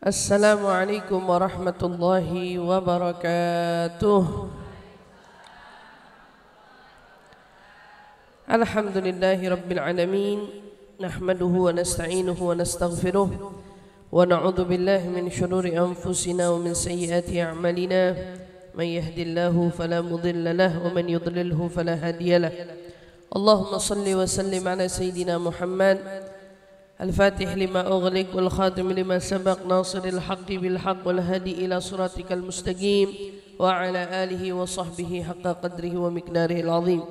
Assalamualaikum warahmatullahi wabarakatuh. Alhamdulillahi rabbil alamin. Nahmaduhu wa nasta'inuhu wa nastaghfiruh. Wa na'udzu billahi min shururi anfusina wa min sayyiati a'malina. Man yahdihillahu fala mudilla lahu wa man yudlilhu fala hadiya lahu. Allahumma salli wa sallim ala sayyidina Muhammad الفاتح لما أغلق والخاتم لما سبق ناصر الحق بالحق والهدي إلى صراطك المستقيم وعلى آله وصحبه حق قدره ومقداره العظيم.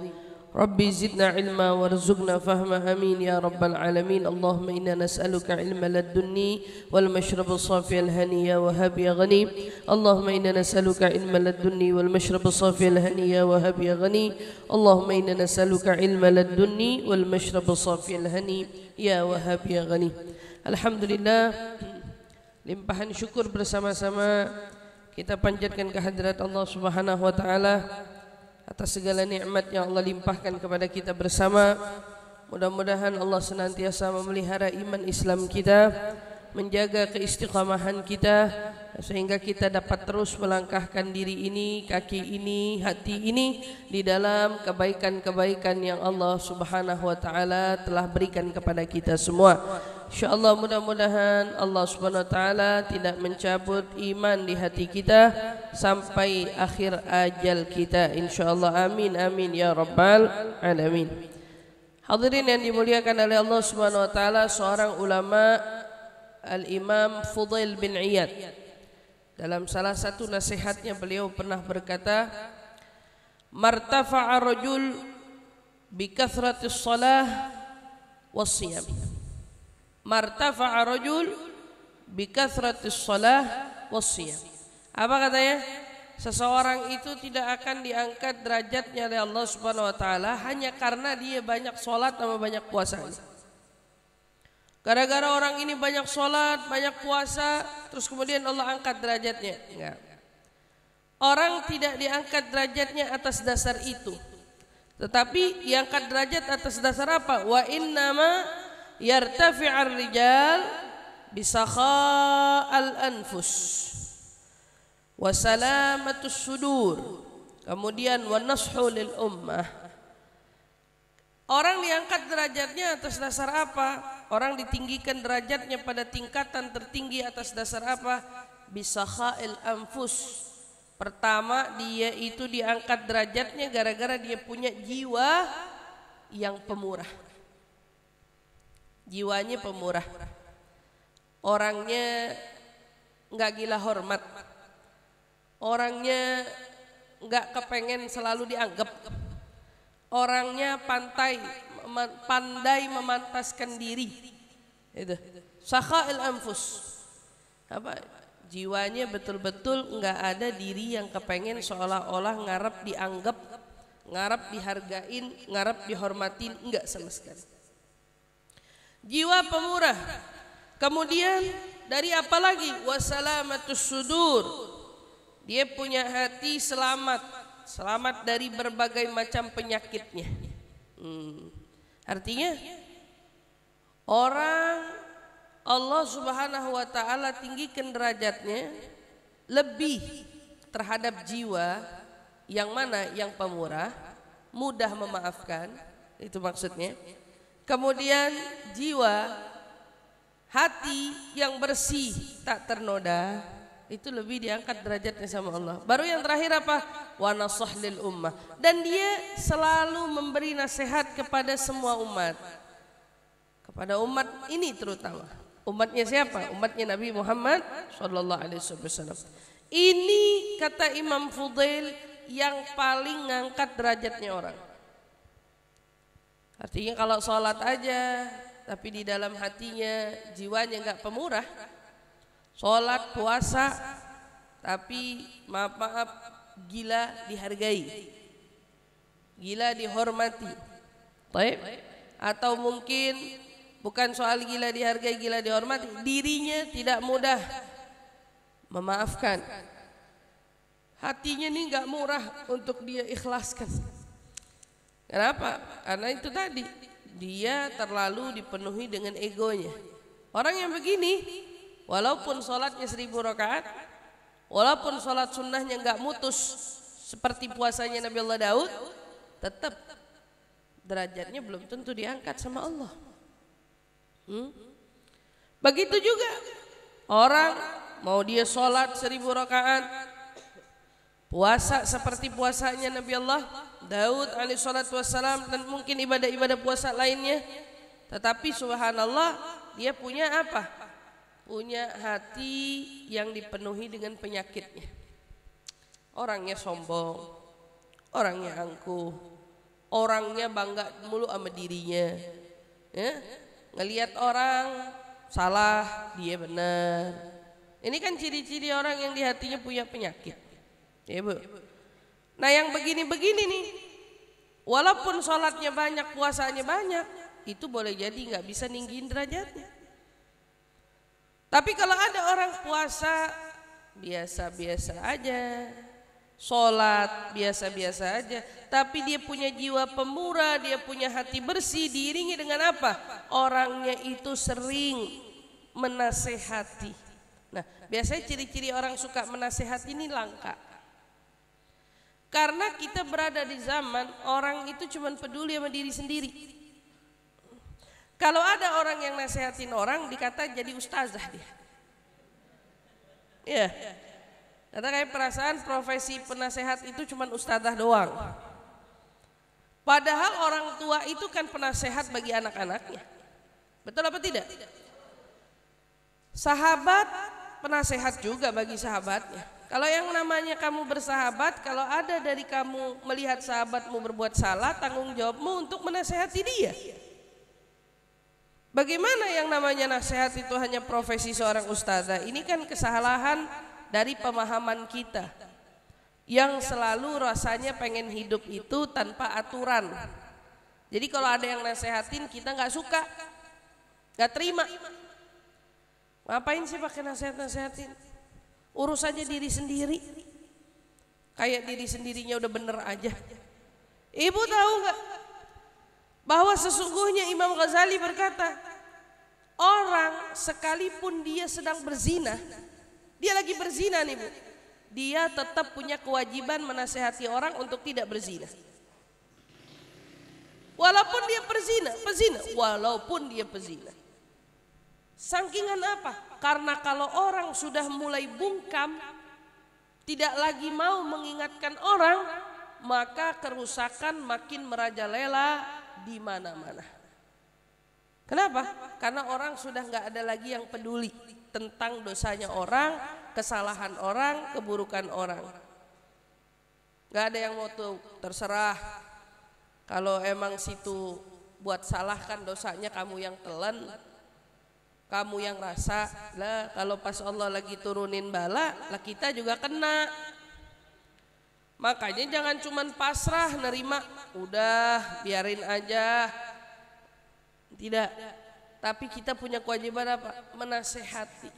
ربي زدنا علما وارزقنا فهما آمين يا رب العالمين. اللهم إنا نسألك علم لدني والمشرب الصافي الهني يا وهاب يا غني. اللهم إنا نسألك علم لدني والمشرب الصافي الهني يا وهاب يا غني. اللهم إنا نسألك علم لدني والمشرب الصافي الهني ya wahab ya ghani. Alhamdulillah, limpahan syukur bersama-sama kita panjatkan kehadirat Allah Subhanahu wa taala atas segala nikmat yang Allah limpahkan kepada kita bersama. Mudah-mudahan Allah senantiasa memelihara iman Islam kita, menjaga keistiqamahan kita sehingga kita dapat terus melangkahkan diri ini, kaki ini, hati ini di dalam kebaikan-kebaikan yang Allah Subhanahu wa taala telah berikan kepada kita semua. Insyaallah mudah-mudahan Allah Subhanahu wa taala tidak mencabut iman di hati kita sampai akhir ajal kita. Insyaallah amin amin ya rabbal alamin. Hadirin yang dimuliakan oleh Allah Subhanahu wa taala, seorang ulama Al-Imam Fudail bin Iyad, dalam salah satu nasihatnya beliau pernah berkata, martafa'a rajul bi kathratis shalah was-siyam. Martafa'a rajul bi kathratis shalah was-siyam. Apa katanya? Seseorang itu tidak akan diangkat derajatnya oleh Allah Subhanahu wa taala hanya karena dia banyak salat sama banyak puasa. Gara-gara orang ini banyak sholat, banyak puasa, terus kemudian Allah angkat derajatnya. Enggak. Orang tidak diangkat derajatnya atas dasar itu, tetapi diangkat derajat atas dasar apa? Wa innama yartafi'ar rijal bisakha'al anfus wa salamatus sudur, kemudian wa nashu lil ummah. Orang diangkat derajatnya atas dasar apa? Orang ditinggikan derajatnya pada tingkatan tertinggi atas dasar apa? Bisakha'il anfus. Pertama, dia itu diangkat derajatnya gara-gara dia punya jiwa yang pemurah. Jiwanya pemurah. Orangnya enggak gila hormat. Orangnya enggak kepengen selalu dianggap. Orangnya pandai memantaskan diri. Itu sakha'il anfus. Apa? Jiwanya betul-betul enggak ada diri yang kepengen seolah-olah ngarep dianggap, ngarep dihargain, ngarep dihormatin, enggak sama sekali. Jiwa pemurah. Kemudian dari apa lagi? Wasalamatus sudur. Dia punya hati selamat dari berbagai macam penyakitnya. Artinya orang Allah Subhanahu wa taala tinggikan derajatnya lebih terhadap jiwa yang mana? Yang pemurah, mudah memaafkan, itu maksudnya. Kemudian jiwa, hati yang bersih, tak ternoda, itu lebih diangkat derajatnya sama Allah. Baru yang terakhir apa? Wa nasah lil ummah. Dan dia selalu memberi nasihat kepada semua umat. Kepada umat ini terutama. Umatnya siapa? Umatnya Nabi Muhammad sallallahu alaihi wasallam. Ini kata Imam Fudail yang paling ngangkat derajatnya orang. Artinya kalau sholat aja tapi di dalam hatinya jiwanya enggak pemurah, sholat, puasa, tapi maaf gila dihargai, gila dihormati. Baik? Atau mungkin bukan soal gila dihargai, gila dihormati, dirinya tidak mudah memaafkan. Hatinya ini enggak murah untuk dia ikhlaskan. Kenapa? Karena itu tadi, dia terlalu dipenuhi dengan egonya. Orang yang begini walaupun sholatnya 1000 rakaat, walaupun sholat sunnahnya nggak mutus seperti puasanya Nabi Allah Daud, tetap derajatnya belum tentu diangkat sama Allah. Begitu juga orang mau dia sholat 1000 rakaat, puasa seperti puasanya Nabi Allah Daud alaihi salatu wassalam, dan mungkin ibadah-ibadah puasa lainnya, tetapi subhanallah dia punya apa? Punya hati yang dipenuhi dengan penyakitnya. Orangnya sombong, orangnya angkuh, orangnya bangga mulu sama dirinya, ya? Ngelihat orang salah dia benar. Ini kan ciri-ciri orang yang di hatinya punya penyakit, ya Bu. Nah yang begini-begini nih, walaupun sholatnya banyak, puasanya banyak, itu boleh jadi nggak bisa ninggiin derajatnya. Tapi kalau ada orang puasa biasa-biasa aja, sholat biasa-biasa aja, tapi dia punya jiwa pemurah, dia punya hati bersih, diiringi dengan apa? Orangnya itu sering menasehati. Nah, biasanya ciri-ciri orang suka menasehati ini langka. Karena kita berada di zaman orang itu cuma peduli sama diri sendiri. Kalau ada orang yang nasehatin orang, dikata jadi ustazah dia. Ya. Kata kayak perasaan profesi penasehat itu cuma ustazah doang. Padahal orang tua itu kan penasehat bagi anak-anaknya. Betul apa tidak? Sahabat penasehat juga bagi sahabatnya. Kalau yang namanya kamu bersahabat, kalau ada dari kamu melihat sahabatmu berbuat salah, tanggung jawabmu untuk menasehati dia. Bagaimana yang namanya nasihat itu hanya profesi seorang ustazah? Ini kan kesalahan dari pemahaman kita yang selalu rasanya pengen hidup itu tanpa aturan. Jadi kalau ada yang nasehatin kita nggak suka, nggak terima. Ngapain sih pakai nasihat-nasihatin? Urus aja diri sendiri. Kayak diri sendirinya udah bener aja. Ibu tahu nggak bahwa sesungguhnya Imam Ghazali berkata, orang sekalipun dia sedang berzina, dia lagi berzina nih Bu, dia tetap punya kewajiban menasehati orang untuk tidak berzina. Walaupun dia pezina, walaupun dia pezina. Sangkingan apa? Karena kalau orang sudah mulai bungkam, tidak lagi mau mengingatkan orang, maka kerusakan makin merajalela di mana-mana. Kenapa? Karena orang sudah nggak ada lagi yang peduli tentang dosanya orang, kesalahan orang, keburukan orang. Nggak ada yang mau tuh, terserah. Kalau emang situ buat salah kan dosanya kamu yang telan, kamu yang rasa lah. Kalau pas Allah lagi turunin bala, lah kita juga kena. Makanya jangan cuman pasrah nerima, udah biarin aja. Tidak. Tapi kita punya kewajiban apa? Menasehati.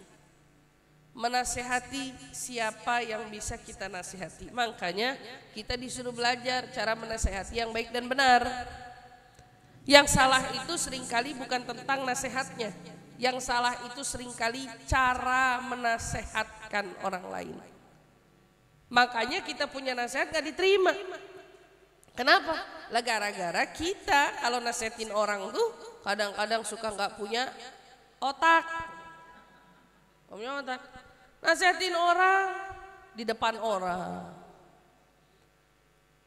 Menasehati siapa yang bisa kita nasihati. Makanya kita disuruh belajar cara menasehati yang baik dan benar. Yang salah itu seringkali bukan tentang nasihatnya. Yang salah itu seringkali cara menasehatkan orang lain. Makanya kita punya nasihat gak diterima. Kenapa? Lah gara-gara kita kalau nasihatin orang tuh kadang-kadang suka gak punya otak. Punya otak. Nasihatin orang di depan orang.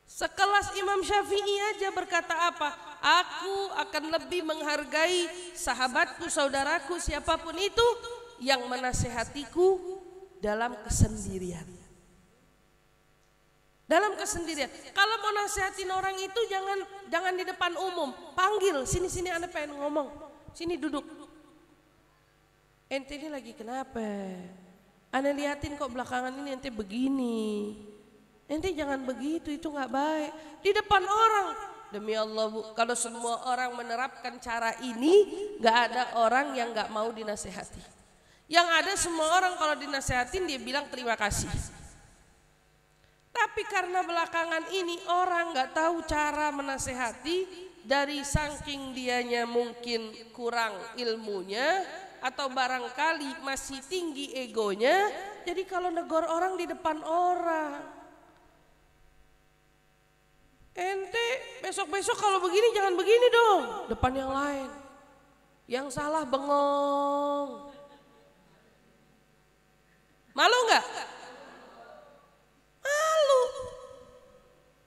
Sekelas Imam Syafi'i aja berkata apa? Aku akan lebih menghargai sahabatku, saudaraku, siapapun itu yang menasehatiku dalam kesendirian. Dalam kesendirian. Kalau mau nasihatin orang itu jangan di depan umum. Panggil, sini Anda pengen ngomong. Sini duduk. Ente ini lagi kenapa? Anda liatin kok belakangan ini ente begini. Ente jangan begitu, itu nggak baik. Di depan orang. Demi Allah Bu, kalau semua orang menerapkan cara ini, nggak ada orang yang nggak mau dinasehati. Yang ada semua orang kalau dinasehatin dia bilang terima kasih. Tapi karena belakangan ini orang nggak tahu cara menasehati, dari saking dianya mungkin kurang ilmunya atau barangkali masih tinggi egonya, jadi kalau negor orang di depan orang. Ente besok-besok kalau begini jangan begini dong, depan yang lain. Yang salah bengong. Malu nggak? Malu.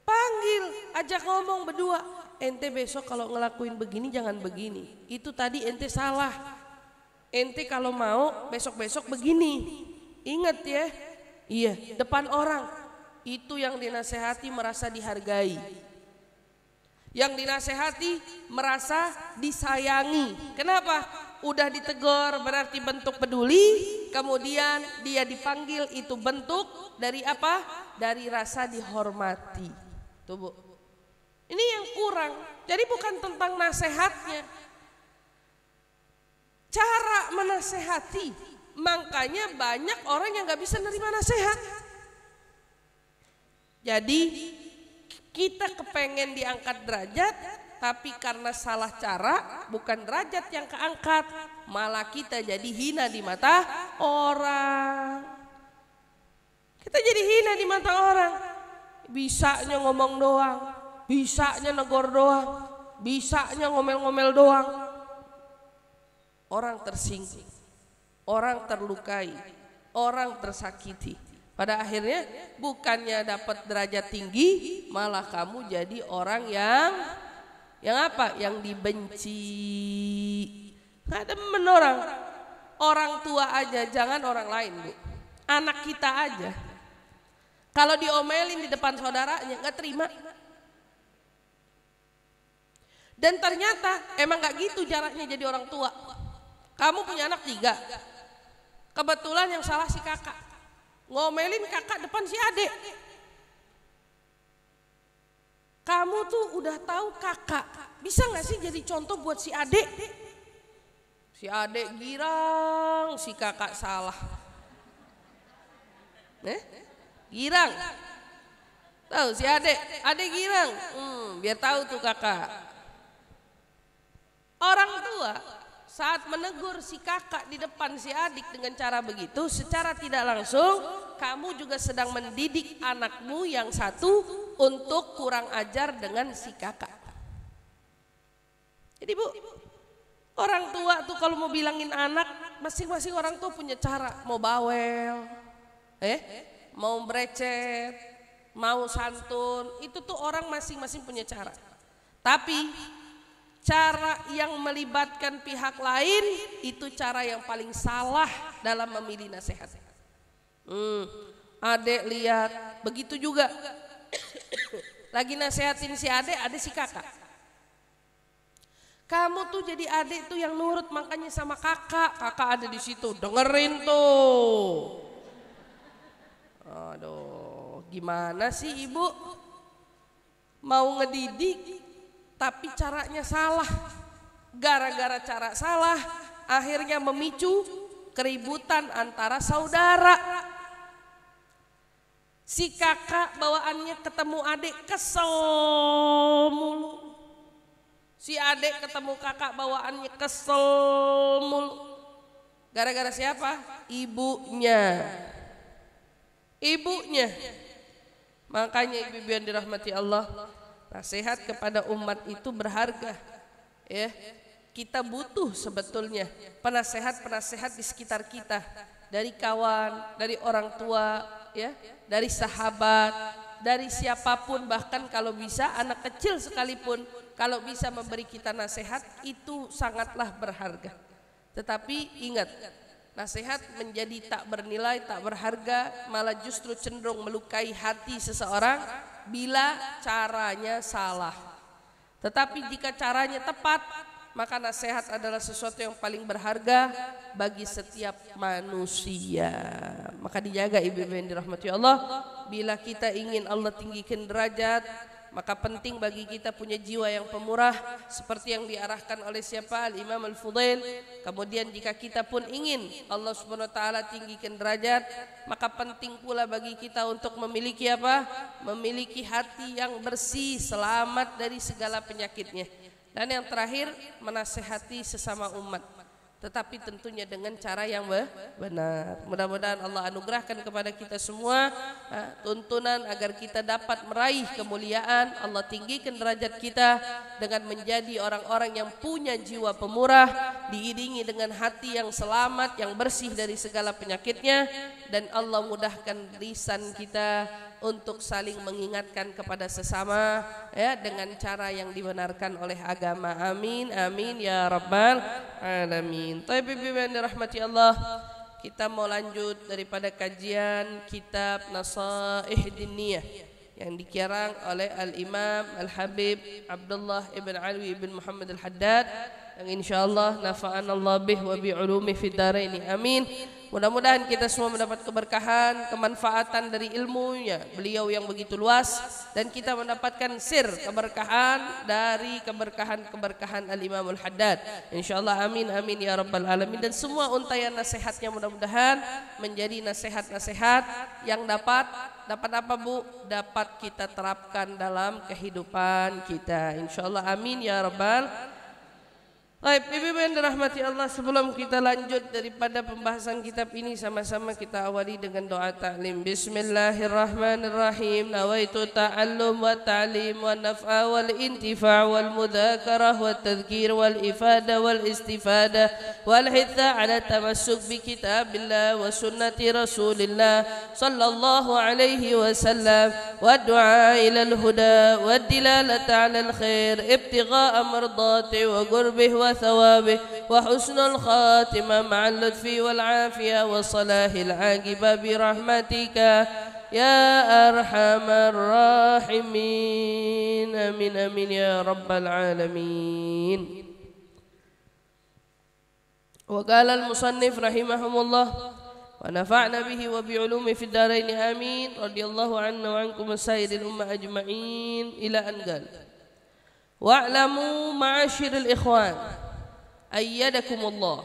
Panggil, ajak ngomong berdua. Ente besok kalau ngelakuin begini jangan begini. Itu tadi ente salah. Ente kalau mau besok-besok begini. Ingat ya. Iya, depan orang. Itu yang dinasehati merasa dihargai. Yang dinasehati merasa disayangi. Kenapa? Udah ditegur berarti bentuk peduli, kemudian dia dipanggil itu bentuk dari apa? Dari rasa dihormati. Tuh Bu, ini yang kurang. Jadi bukan tentang nasihatnya, cara menasehati. Makanya banyak orang yang gak bisa nerima nasihat. Jadi kita kepengen diangkat derajat, tapi karena salah cara, bukan derajat yang keangkat, malah kita jadi hina di mata orang. Kita jadi hina di mata orang. Bisanya ngomong doang, bisanya negor doang, bisanya ngomel-ngomel doang. Orang tersinggung, orang terlukai, orang tersakiti. Pada akhirnya bukannya dapat derajat tinggi, malah kamu jadi orang yang apa? Yang dibenci. Nggak demen orang. Orang tua aja, jangan orang lain Bu. Anak kita aja. Kalau diomelin di depan saudaranya nggak terima. Dan ternyata emang nggak gitu jaraknya jadi orang tua. Kamu punya anak 3. Kebetulan yang salah si kakak. Ngomelin kakak depan si adik. Kamu tuh udah tahu kakak, bisa gak sih jadi contoh buat si adik? Si adik girang, si kakak salah. Girang. Tahu si adik girang. Biar tahu tuh kakak. Orang tua saat menegur si kakak di depan si adik dengan cara begitu, secara tidak langsung kamu juga sedang mendidik anakmu yang satu untuk kurang ajar dengan si kakak. Jadi Bu, orang tua tuh kalau mau bilangin anak, masing-masing orang tua punya cara. Mau bawel, mau brecet, mau santun, itu tuh orang masing-masing punya cara. Tapi cara yang melibatkan pihak lain itu cara yang paling salah dalam memilih nasihat. Adek lihat, begitu juga. Lagi nasihatin si adek, ada si kakak. Kamu tuh jadi adek tuh yang nurut, makanya sama kakak. Kakak ada di situ, dengerin tuh. Aduh, gimana sih ibu? Mau ngedidik tapi caranya salah. Gara-gara cara salah akhirnya memicu keributan antara saudara. Si kakak bawaannya ketemu adik kesel mulu. Si adik ketemu kakak bawaannya kesel mulu. Gara-gara siapa? Ibunya. Makanya ibu-ibu yang dirahmati Allah, nasihat kepada umat itu berharga. Ya, kita butuh sebetulnya penasehat-penasehat di sekitar kita, dari kawan, dari orang tua, ya, dari sahabat, dari siapapun, bahkan kalau bisa anak kecil sekalipun, kalau bisa memberi kita nasihat itu sangatlah berharga. Tetapi ingat, nasihat menjadi tak bernilai, tak berharga, malah justru cenderung melukai hati seseorang bila caranya salah. Tetapi jika caranya tepat, maka nasihat adalah sesuatu yang paling berharga bagi setiap manusia. Maka dijaga ibu-ibu yang dirahmati Allah. Bila kita ingin Allah tinggikan derajat, maka penting bagi kita punya jiwa yang pemurah seperti yang diarahkan oleh siapa? Al-Imam Al-Fudail. Kemudian jika kita pun ingin Allah Subhanahu wa taala tinggikan derajat, maka penting pula bagi kita untuk memiliki apa? Memiliki hati yang bersih, selamat dari segala penyakitnya. Dan yang terakhir, menasehati sesama umat. tetapi tentunya dengan cara yang benar. Mudah-mudahan Allah anugerahkan kepada kita semua tuntunan agar kita dapat meraih kemuliaan. Allah tinggikan derajat kita dengan menjadi orang-orang yang punya jiwa pemurah, diiringi dengan hati yang selamat, yang bersih dari segala penyakitnya, dan Allah mudahkan lisan kita untuk saling mengingatkan kepada sesama dengan cara yang dibenarkan oleh agama. Amin amin ya rabbal alamin. Taib yang dirahmati Allah, kita mau lanjut daripada kajian kitab Nasaih Diniyah yang dikarang oleh Al-Imam Al-Habib Abdullah ibn Alwi ibn Muhammad Al-Haddad, yang insyaallah nafa'anallah bih wa bi'ulumi fid dharaini amin. Mudah-mudahan kita semua mendapat keberkahan, kemanfaatan dari ilmunya beliau yang begitu luas, dan kita mendapatkan sir keberkahan dari keberkahan Al-Imam Al-Haddad. Insyaallah amin amin ya rabbal alamin. Dan semua untayan nasihatnya mudah-mudahan menjadi nasihat-nasihat yang dapat apa Bu? Dapat kita terapkan dalam kehidupan kita. Insyaallah amin ya rabbal. Baik, Ibu yang dirahmati Allah, sebelum kita lanjut daripada pembahasan kitab ini, sama-sama kita awali dengan doa ta'lim. Bismillahirrahmanirrahim. Nawaitu ta'allum wa ta'lim wa naf'a wal intifa' wal mudzakarah wa tadhkir wal ifada wal istifada wal hitha ala tamassuk bi kitabillah wa sunnati rasulillah sallallahu alaihi wasallam wa du'a ila al-huda wa dilalata ala al-khair ibtigha'a mardati wa qurbih وثوابه وحسن الخاتمة مع اللطف والعافية وصلاح العاقبة برحمتك يا أرحم الراحمين آمين آمين يا رب العالمين. وقال المصنف رحمهم الله ونفعنا به وبعلومه في الدارين آمين رضي الله عنا وعنكم وسائر الأمة أجمعين إلى أن قال واعلموا معاشر الإخوان أيدكم الله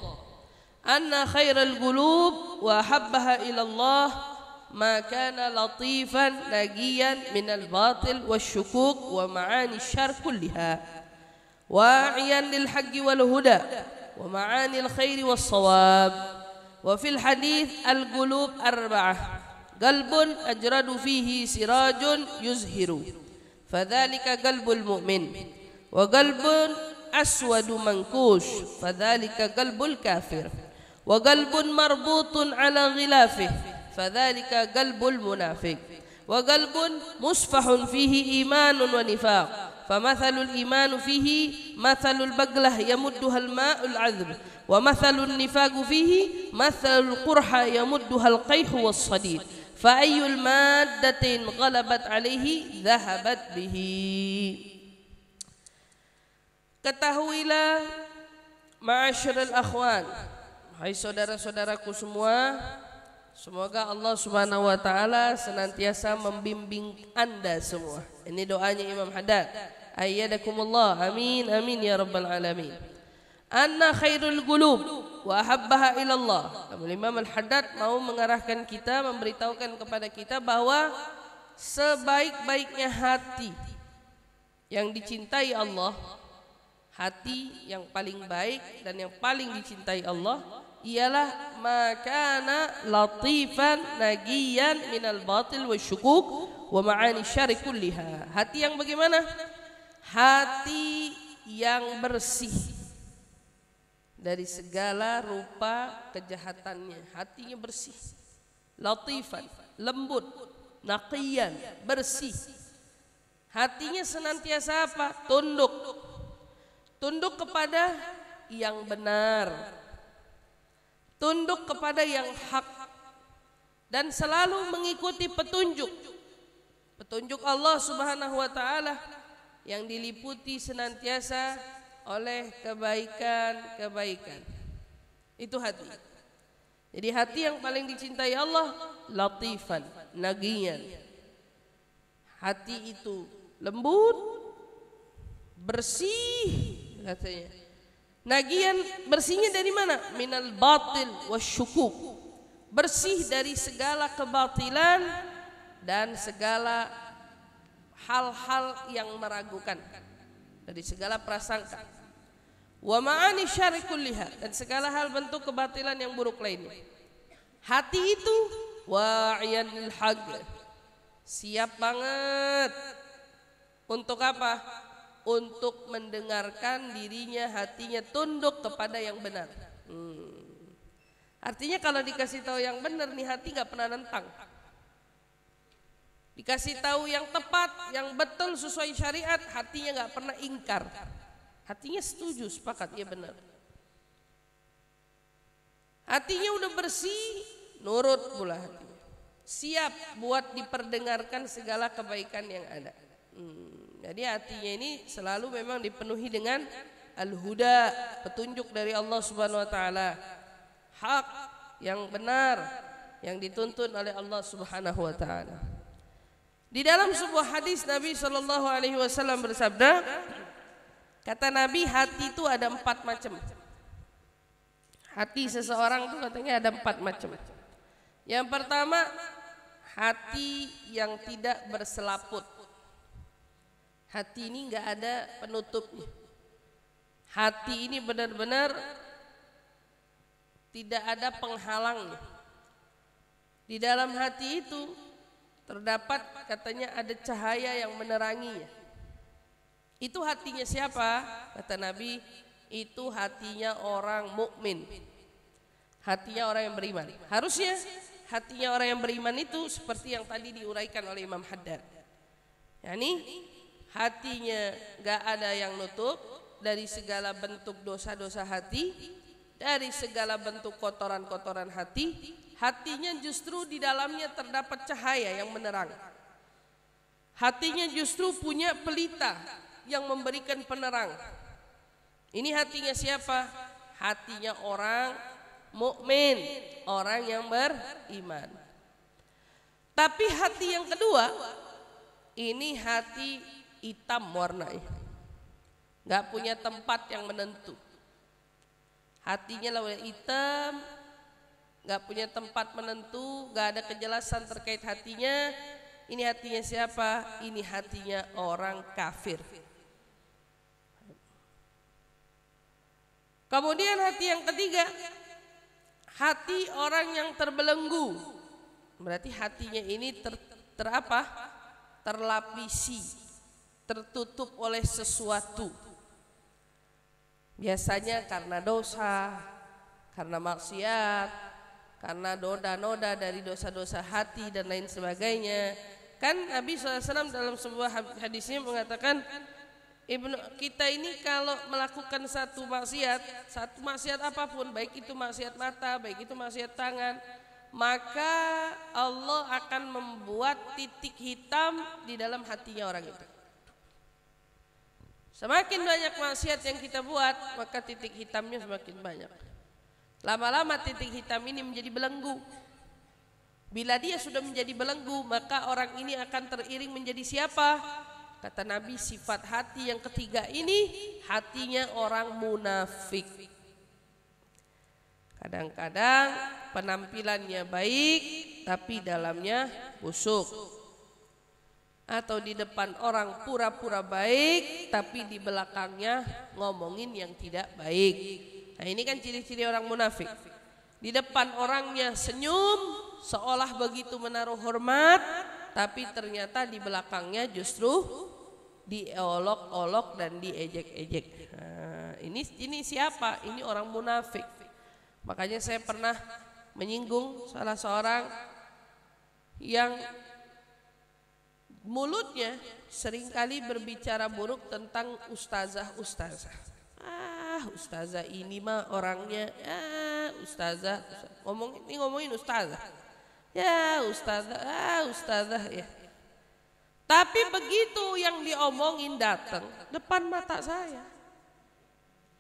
أن خير القلوب وأحبها إلى الله ما كان لطيفا نقيا من الباطل والشكوك ومعاني الشر كلها واعيا للحق والهدى ومعاني الخير والصواب. وفي الحديث القلوب أربعة: قلب أجرد فيه سراج يزهر فذلك قلب المؤمن، وقلب أسود منكوش فذلك قلب الكافر، وقلب مربوط على غلافه فذلك قلب المنافق، وقلب مصفح فيه إيمان ونفاق فمثل الإيمان فيه مثل البقلة يمدها الماء العذب، ومثل النفاق فيه مثل القرحة يمدها القيح والصديد، فأي المادتين غلبت عليه ذهبت به. Ketahuilah ma'asyiral akhwan, hai saudara-saudaraku semua, semoga Allah Subhanahu wa taala senantiasa membimbing Anda semua. Ini doanya Imam Haddad. Ayyadakumullah. Amin amin ya rabbal alamin. Anna khairul qulub wa ahabbaha ila Allah. Imam Al-Haddad mau mengarahkan kita, memberitahukan kepada kita bahwa sebaik-baiknya hati yang dicintai Allah, hati yang paling baik dan yang paling dicintai Allah ialah makana latifan nagiyan minal batil wasyukuk wa ma'ani syarri kulliha. Hati yang bagaimana? Hati yang bersih dari segala rupa kejahatannya. Hatinya bersih, latifan, lembut, naqiyan, bersih. Hatinya senantiasa apa? Tunduk kepada yang benar, tunduk kepada yang hak, dan selalu mengikuti petunjuk Allah Subhanahu wa taala yang diliputi senantiasa oleh kebaikan-kebaikan. Itu hati. Jadi hati yang paling dicintai Allah latifan, nagiyan. Hati itu lembut, bersih katanya. Nagian bersihnya dari mana? Minal batil wasyukuk. Bersih dari segala kebatilan dan segala hal-hal yang meragukan, dari segala prasangka. wa ma'ani syarri kulliha, dan segala hal bentuk kebatilan yang buruk lainnya. Hati itu wa'iyan lil haqq, siap banget untuk apa? Untuk mendengarkan dirinya, hatinya tunduk kepada yang benar. Artinya kalau dikasih tahu yang benar nih, hati gak pernah nentang. Dikasih tahu yang tepat, yang betul sesuai syariat, hatinya gak pernah ingkar. Hatinya setuju, sepakat, ya benar. Hatinya udah bersih, nurut pula hatinya. Siap buat diperdengarkan segala kebaikan yang ada. Jadi hatinya ini selalu memang dipenuhi dengan al-huda, petunjuk dari Allah Subhanahu wa taala. Hak yang benar yang dituntun oleh Allah Subhanahu wa taala. Di dalam sebuah hadis Nabi sallallahu alaihi wasallam bersabda, kata Nabi, hati itu ada 4 macam. Hati seseorang itu katanya ada 4 macam. Yang pertama, hati yang tidak berselaput. Hati ini enggak ada penutupnya. Hati ini benar-benar tidak ada penghalangnya. Di dalam hati itu terdapat katanya ada cahaya yang meneranginya. Itu hatinya siapa? Kata Nabi, itu hatinya orang mukmin. Hatinya orang yang beriman. Harusnya hatinya orang yang beriman itu seperti yang tadi diuraikan oleh Imam Haddad. Yani hatinya gak ada yang nutup dari segala bentuk dosa-dosa hati, dari segala bentuk kotoran-kotoran hati. Hatinya justru di dalamnya terdapat cahaya yang menerang. Hatinya justru punya pelita yang memberikan penerang. Ini hatinya siapa? Hatinya orang mukmin, orang yang beriman. Tapi hati yang kedua, ini hati hitam warnanya, nggak punya tempat yang menentu. Hatinya lawan hitam, nggak punya tempat menentu, nggak ada kejelasan terkait hatinya. Ini hatinya siapa? Ini hatinya orang kafir. Kemudian hati yang ketiga, hati orang yang terbelenggu. Berarti hatinya ini terlapisi, tertutup oleh sesuatu. Biasanya karena dosa, karena maksiat, karena noda-noda dari dosa-dosa hati dan lain sebagainya. Kan Nabi SAW dalam sebuah hadisnya mengatakan, kita ini kalau melakukan satu maksiat apapun, baik itu maksiat mata, baik itu maksiat tangan, maka Allah akan membuat titik hitam di dalam hatinya orang itu. Semakin banyak maksiat yang kita buat, maka titik hitamnya semakin banyak. Lama-lama titik hitam ini menjadi belenggu. Bila dia sudah menjadi belenggu, maka orang ini akan teriring menjadi siapa? Kata Nabi, sifat hati yang ketiga ini hatinya orang munafik. Kadang-kadang penampilannya baik tapi dalamnya busuk. Atau di depan orang pura-pura baik tapi di belakangnya ngomongin yang tidak baik. Nah, ini kan ciri-ciri orang munafik. Di depan orangnya senyum seolah begitu menaruh hormat, tapi ternyata di belakangnya justru diolok-olok dan diejek-ejek. Nah, ini siapa? Ini orang munafik. Makanya saya pernah menyinggung salah seorang yang mulutnya seringkali berbicara buruk tentang ustazah. Ustazah ini mah orangnya, ustazah. Ngomongin ustazah. Ya ustazah ya. Tapi begitu yang diomongin datang depan mata saya,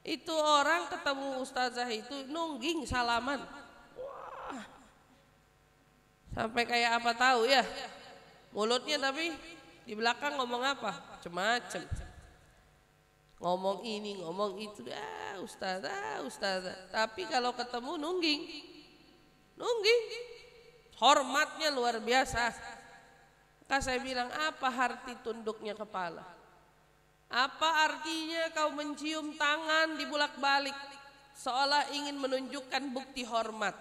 itu orang ketemu ustazah itu nungging salaman. Wah, sampai kayak apa tahu ya, mulutnya tapi di belakang ngomong apa? Macem-macem. Ngomong ini, ngomong itu, ustazah. Tapi kalau ketemu nungging, hormatnya luar biasa. Maka saya bilang, apa arti tunduknya kepala? Apa artinya kau mencium tangan dibulak-balik seolah ingin menunjukkan bukti hormat,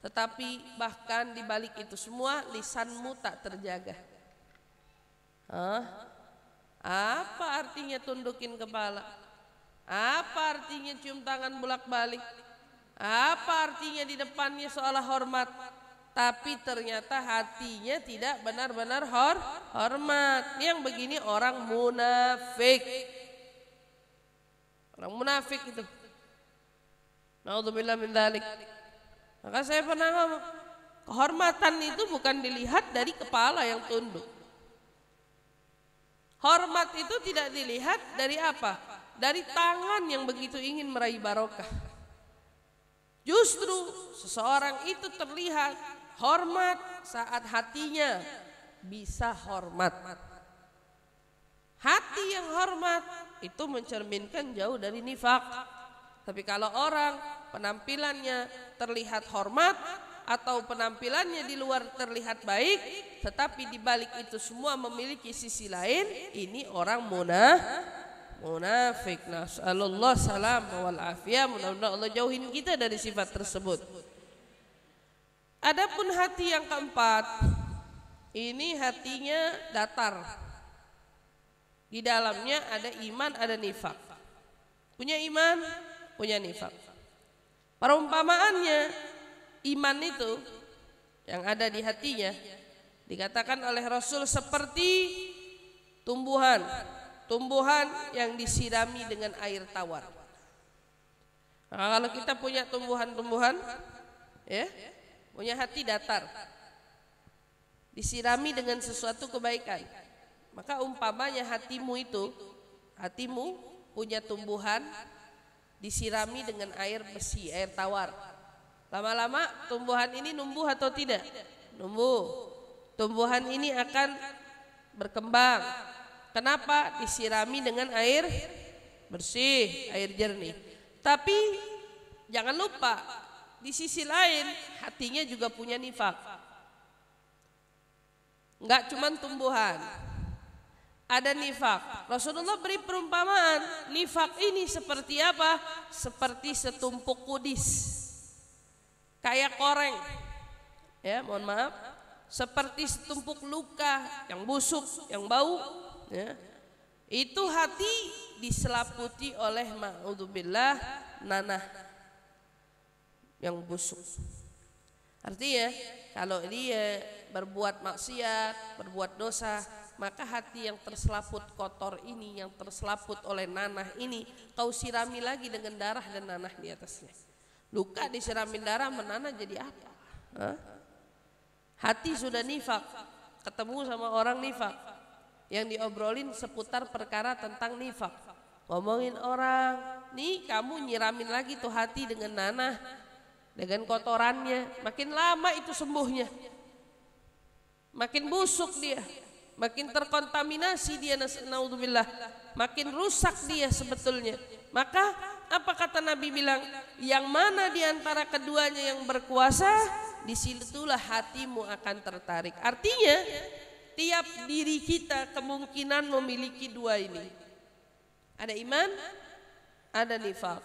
tetapi bahkan di balik itu semua lisanmu tak terjaga? Apa artinya tundukin kepala? Apa artinya cium tangan bolak-balik? Apa artinya di depannya seolah hormat, tapi ternyata hatinya tidak benar-benar hormat? Yang begini orang munafik. Orang munafik itu. Na'udzubillah min dzalik. Maka saya pernah ngomong, kehormatan itu bukan dilihat dari kepala yang tunduk. Hormat itu tidak dilihat dari apa? Dari tangan yang begitu ingin meraih barokah. Justru seseorang itu terlihat hormat saat hatinya bisa hormat. Hati yang hormat itu mencerminkan jauh dari nifak. Tapi kalau orang penampilannya terlihat hormat atau penampilannya di luar terlihat baik, tetapi di balik itu semua memiliki sisi lain, ini orang munafik. Nasallallahu salam wal afiyah. Mudah-mudahan Allah jauhin kita dari sifat tersebut. Adapun hati yang keempat, ini hatinya datar. Di dalamnya ada iman, ada nifak. Punya iman, punya nifak. Perumpamaannya, iman itu yang ada di hatinya dikatakan oleh Rasul seperti tumbuhan yang disirami dengan air tawar. Nah, kalau kita punya tumbuhan-tumbuhan, ya, punya hati datar, disirami dengan sesuatu kebaikan, maka umpamanya hatimu punya tumbuhan disirami dengan air besi, air tawar. Lama-lama tumbuhan ini numbuh atau tidak? Numbuh. Tumbuhan ini akan berkembang. Kenapa? Disirami dengan air bersih, air jernih. Tapi jangan lupa, di sisi lain hatinya juga punya nifak. Enggak cuma tumbuhan, ada nifak. Rasulullah beri perumpamaan, nifak ini seperti apa? Seperti setumpuk kudis, kayak koreng, ya, mohon maaf, seperti setumpuk luka yang busuk, yang bau, ya. Itu hati diselaputi oleh ma'udzubillah nanah yang busuk. Artinya kalau dia berbuat maksiat, berbuat dosa, maka hati yang terselaput kotor ini, yang terselaput oleh nanah ini, kau sirami lagi dengan darah dan nanah di atasnya. Luka disiramin darah, menanah jadi apa? Hati sudah nifak, ketemu sama orang nifak, yang diobrolin seputar perkara tentang nifak. Ngomongin orang, nih kamu nyiramin lagi tuh hati dengan nanah, dengan kotorannya. Makin lama itu sembuhnya, makin busuk dia, makin terkontaminasi dia, naudzubillah, makin rusak dia sebetulnya. Maka apa kata Nabi bilang, yang mana di antara keduanya yang berkuasa, disitulah hatimu akan tertarik. Artinya tiap diri kita kemungkinan memiliki dua ini, ada iman, ada nifak.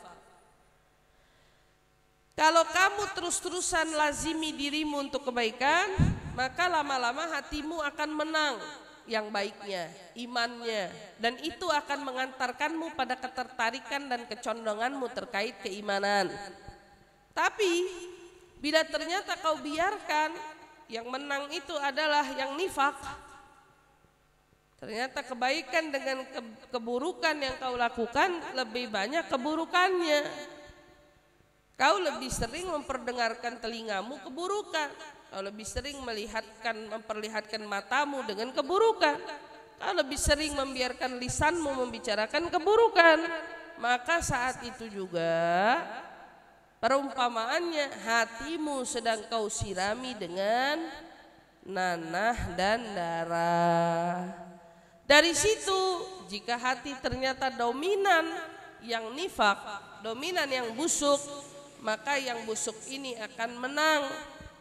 Kalau kamu terus-terusan lazimi dirimu untuk kebaikan, maka lama-lama hatimu akan menang yang baiknya, imannya, dan itu akan mengantarkanmu pada ketertarikan dan kecondonganmu terkait keimanan. Tapi bila ternyata kau biarkan yang menang itu adalah yang nifak, ternyata kebaikan dengan keburukan yang kau lakukan lebih banyak keburukannya. Kau lebih sering memperdengarkan telingamu keburukan, kau lebih sering memperlihatkan matamu dengan keburukan, kau lebih sering membiarkan lisanmu membicarakan keburukan. Maka saat itu juga perumpamaannya hatimu sedang kau sirami dengan nanah dan darah. Dari situ jika hati ternyata dominan yang nifak, dominan yang busuk, maka yang busuk ini akan menang.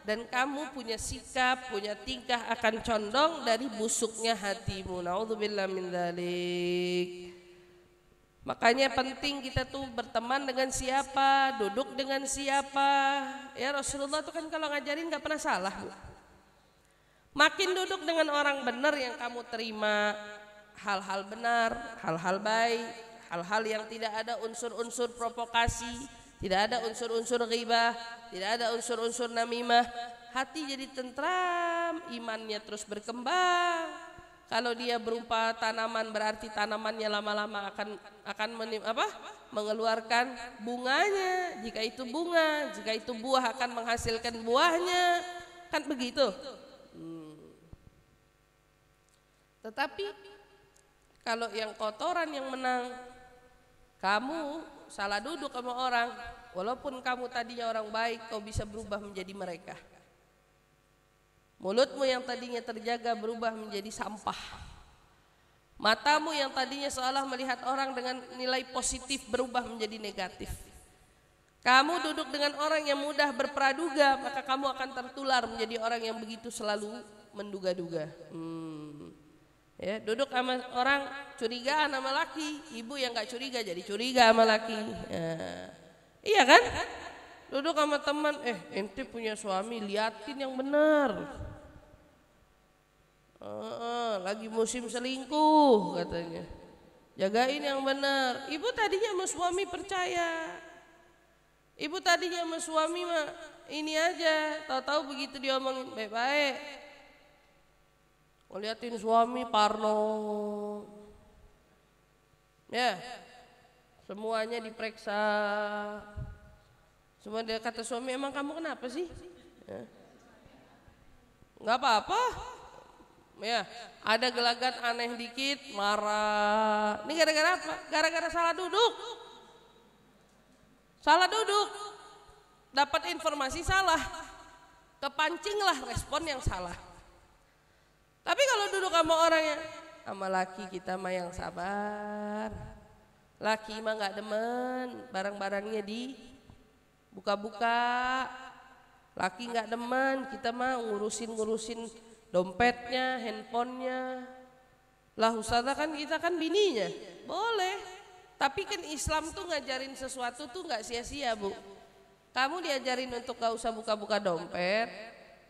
dan kamu punya sikap, punya tingkah akan condong dari busuknya hatimu. Naudzubillah min dzalik. Makanya penting kita tuh berteman dengan siapa, duduk dengan siapa. Ya Rasulullah tuh kan kalau ngajarin nggak pernah salah, Bu. Makin duduk dengan orang benar yang kamu terima hal-hal benar, hal-hal baik, hal-hal yang tidak ada unsur-unsur provokasi, tidak ada unsur-unsur ghibah, tidak ada unsur-unsur namimah. Hati jadi tentram, imannya terus berkembang. Kalau dia berupa tanaman berarti tanamannya lama-lama akan mengeluarkan bunganya. Jika itu bunga, jika itu buah akan menghasilkan buahnya. Kan begitu. Tetapi kalau yang kotoran yang menang, kamu salah duduk sama orang, walaupun kamu tadinya orang baik, kau bisa berubah menjadi mereka. Mulutmu yang tadinya terjaga berubah menjadi sampah. Matamu yang tadinya seolah melihat orang dengan nilai positif berubah menjadi negatif. Kamu duduk dengan orang yang mudah berpraduga, maka kamu akan tertular menjadi orang yang begitu selalu menduga-duga. Ya, duduk sama orang curigaan sama laki, ibu yang gak curiga jadi curiga sama laki. Iya kan? Duduk sama teman, ente punya suami, liatin yang benar. Lagi musim selingkuh katanya, jagain yang benar. Ibu tadinya sama suami percaya, ibu tadinya sama suami mah ini aja, tahu-tahu begitu diomongin baik-baik, ngeliatin suami parno, ya semuanya diperiksa. Semua dia kata suami, emang kamu kenapa sih? Ya. Nggak apa-apa. Ya, ada gelagat aneh dikit, marah. Ini gara-gara apa? Gara-gara salah duduk. Salah duduk. Dapat informasi salah. Kepancinglah respon yang salah. Tapi kalau duduk sama orang yang sama laki kita mah yang sabar. Laki mah nggak demen, barang-barangnya di buka-buka. Laki nggak demen, kita mah ngurusin dompetnya, handphonenya. Lah ustazah kan kita kan bininya, boleh. Tapi kan Islam tuh ngajarin sesuatu tuh nggak sia-sia, Bu. Kamu diajarin untuk gak usah buka-buka dompet.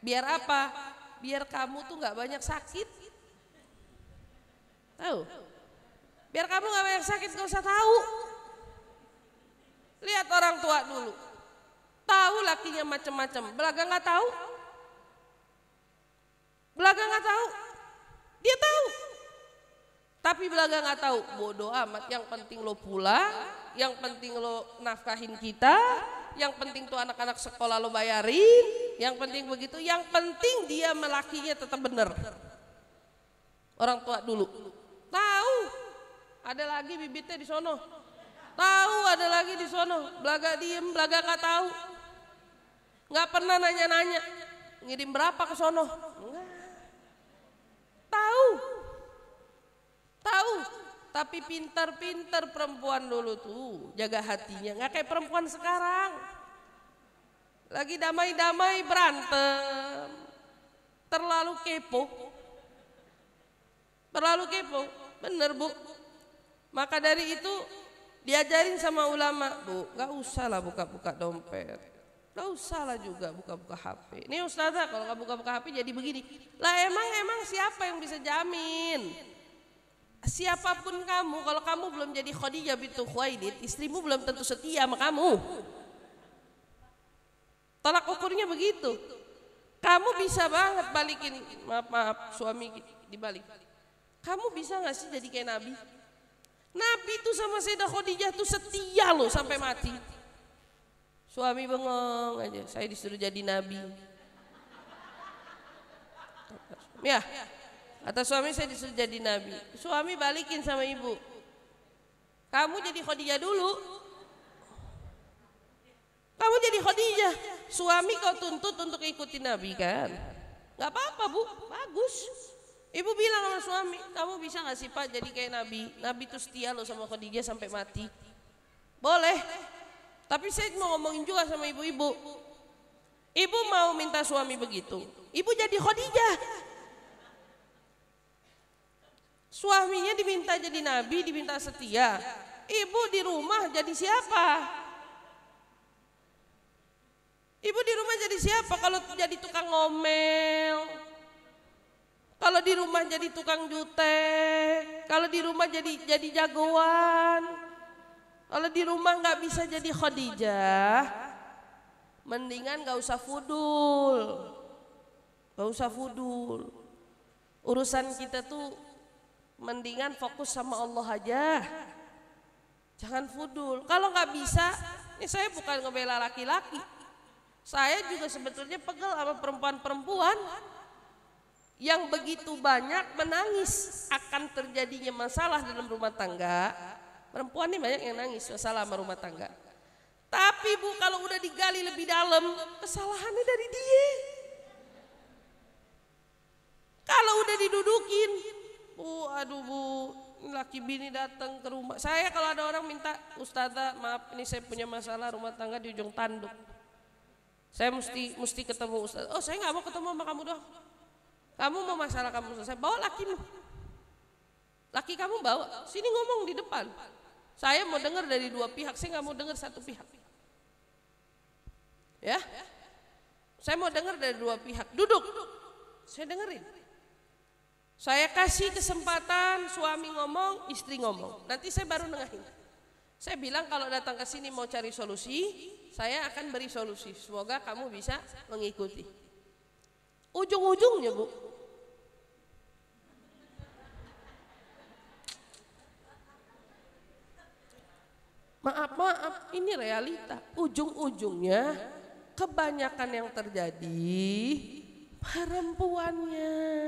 Biar apa? Biar kamu tuh nggak banyak sakit. Tahu? Biar kamu nggak banyak sakit, gak usah tahu. Lihat orang tua dulu. Tahu lakinya macam-macam, belaga nggak tahu. Belaga nggak tahu, dia tahu. Tapi belaga nggak tahu, bodoh amat. Yang penting lo pulang, yang penting lo nafkahin kita, yang penting tuh anak-anak sekolah lo bayarin, yang penting begitu. Yang penting dia melakinya tetap benar. Orang tua dulu tahu, ada lagi bibitnya di sono. Tahu ada lagi di sono, belaga diem, belaga nggak tahu, nggak pernah nanya-nanya, ngirim berapa ke sono. Tahu, tapi pintar-pintar perempuan dulu tuh jaga hatinya, nggak kayak perempuan sekarang. Lagi damai-damai berantem, terlalu kepo, bener Bu. Maka dari itu diajarin sama ulama, Bu, nggak usah lah buka-buka dompet. Gak usah lah juga buka-buka HP. Ini ustazah kalau gak buka-buka HP jadi begini. Lah emang siapa yang bisa jamin? Siapapun kamu, kalau kamu belum jadi Khadijah bintu Khuwailid, istrimu belum tentu setia sama kamu. Tolak ukurnya begitu. Kamu bisa banget balikin, maaf suami dibalik. Kamu bisa gak sih jadi kayak Nabi? Nabi tuh sama Sayyidah Khadijah tuh setia loh sampai mati. Suami bengong aja, saya disuruh jadi nabi. Ya, kata suami saya disuruh jadi nabi. Suami balikin sama ibu. Kamu jadi Khadijah dulu. Kamu jadi Khadijah. Suami kau tuntut untuk ikuti nabi kan? Gak apa-apa Bu, bagus. Ibu bilang sama suami, kamu bisa gak sih Pak jadi kayak nabi? Nabi tuh setia loh sama Khadijah sampai mati. Boleh. Tapi saya mau ngomongin juga sama ibu-ibu. Ibu mau minta suami begitu, ibu jadi Khadijah. Suaminya diminta jadi nabi, diminta setia. Ibu di rumah jadi siapa? Ibu di rumah jadi siapa kalau jadi tukang ngomel? Kalau di rumah jadi tukang jutek, kalau di rumah jadi jagoan, kalau di rumah nggak bisa jadi Khadijah, mendingan nggak usah fudul, nggak usah fudul. Urusan kita tuh mendingan fokus sama Allah aja, jangan fudul. Kalau nggak bisa, ini saya bukan ngebela laki-laki, saya juga sebetulnya pegel sama perempuan-perempuan yang begitu banyak menangis akan terjadinya masalah dalam rumah tangga. Perempuan ini banyak yang nangis masalah sama rumah tangga. Tapi Bu, kalau udah digali lebih dalam, kesalahannya dari dia. Kalau udah didudukin, Bu, aduh Bu, laki bini datang ke rumah. Saya kalau ada orang minta, Ustazah maaf ini saya punya masalah rumah tangga di ujung tanduk. Saya mesti ketemu Ustazah. Oh saya nggak mau ketemu sama kamu doang. Kamu mau masalah kamu selesai, bawa lakimu. Laki kamu bawa, sini ngomong di depan. Saya mau dengar dari dua pihak, saya nggak mau dengar satu pihak. Ya, saya mau dengar dari dua pihak. Duduk, saya dengerin. Saya kasih kesempatan suami ngomong, istri ngomong. Nanti saya baru nengahin. Saya bilang kalau datang ke sini mau cari solusi, saya akan beri solusi. Semoga kamu bisa mengikuti. Ujung-ujungnya Bu, maaf, ini realita. Ujung-ujungnya kebanyakan yang terjadi perempuannya